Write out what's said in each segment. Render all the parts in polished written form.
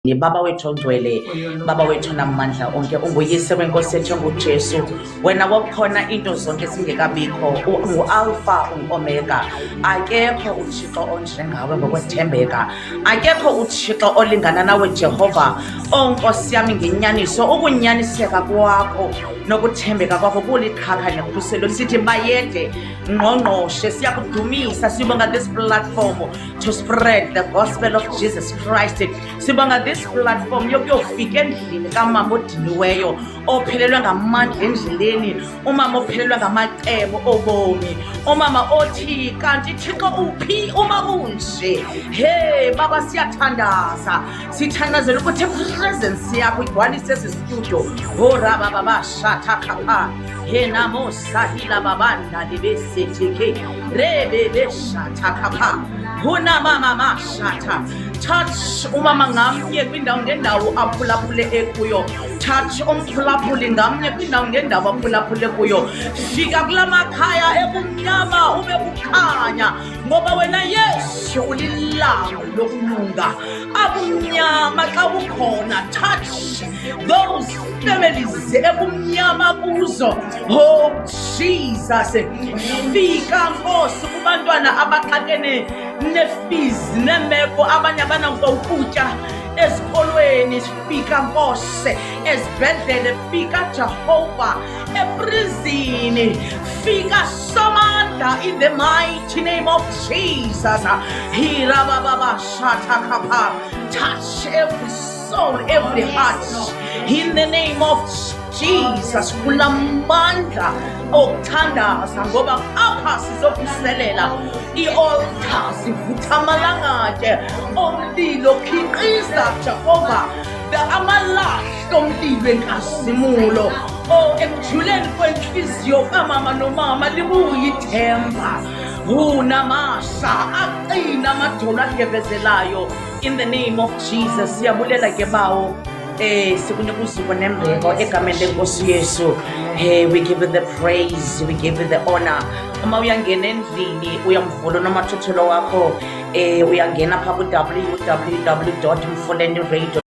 Baba wethu ongcwele, Baba wethu namandla onke, unguyise wenkosi yethu nguJesu. Wena wakhona into zonke zingekabikho, ungu-alpha ungu-omega. Akekho uthixo onjengawe ngokwethembeka, akekho uthixo olingana nawe Jehova. Nkosi yami, ngenyaniso ukunyaniseka kwakho nokuthembeka kwakho kuliqhakha nekhuselo. Sithi bayede ngqongqoshe, siyakudumisa, sibonga this platform to spread the gospel of Jesus Christ. Sibonga this platform yokuyofika endlini kamama odiniweyo, ophelelwe ngamandla endleleni, umama ophelelwe ngamacebo obomi, umama othi kanti Thixo uphi uma kunje. Hey Baba, siyathandaza, sithandazela ukuthi ipresence yakho igcwalise esi studio. Raba baba shatha khapha, he namo sahila babanda libesetheke rebe beshatha khapha, huna mama shatha. Touch umama ngamnye kwindawo ngendawo aphulaphule ekuyo, touch umphulaphuli ngamnye kwindawo ngendawo aphulaphule kuyo. Fika kulamakhaya ebumnyama ube bukhanya, ngoba wena Yesu ulilanga lokulunga. Abumnyama xa bukhona, touch those families ebumnyama kuzo. Oh Jesus, fika Nkosi kubantwana abaxakene nefizi nemeko, abanye abanakukutya ezikolweni. Fika Nkosi ezibhedlele, fika Jehova eprizini, fika Samantha in the mighty name of Jesus. Hira baba shata kapa, touch every soul, every heart in the name of Jesus. Kulamandla okuthandaza ngoba apha sizokuselela i-altar, sivutha amalangate omlilo, khiqiza Jehova amalahla omlilo enkazimulo. Ekujuleni kwenhliziyo kamama nomama libuye ithemba, unamasha aqina amadolo agebezelayo in the name of Jesus. Siyabulela ke bawo, sikunika uzuko nembeko egameni lenkosi Yesu. We give you the praise, we give you the honor. Uma uyangena endlini uyamvula nomathuthelo wakho, uyangena pha ku www.mfuleni.radio.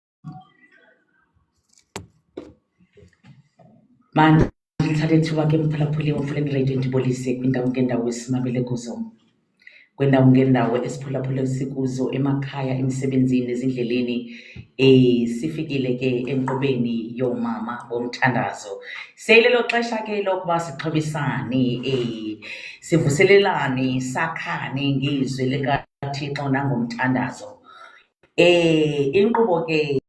Manje ngithathe ithuba ke mphulaphuli womfuleni radio ndibolise kwindawo ngendawo esimabele kuzo, kwendawo ngendawo esiphulaphula sikuzo, emakhaya, emsebenzini, ezindleleni. Sifikile ke enqubeni yomama bomthandazo. Seyilelo xesha ke lokuba sixhobisane, sivuselelane, sakhane ngizwi likaThixo nangomthandazo. Inkqubo ke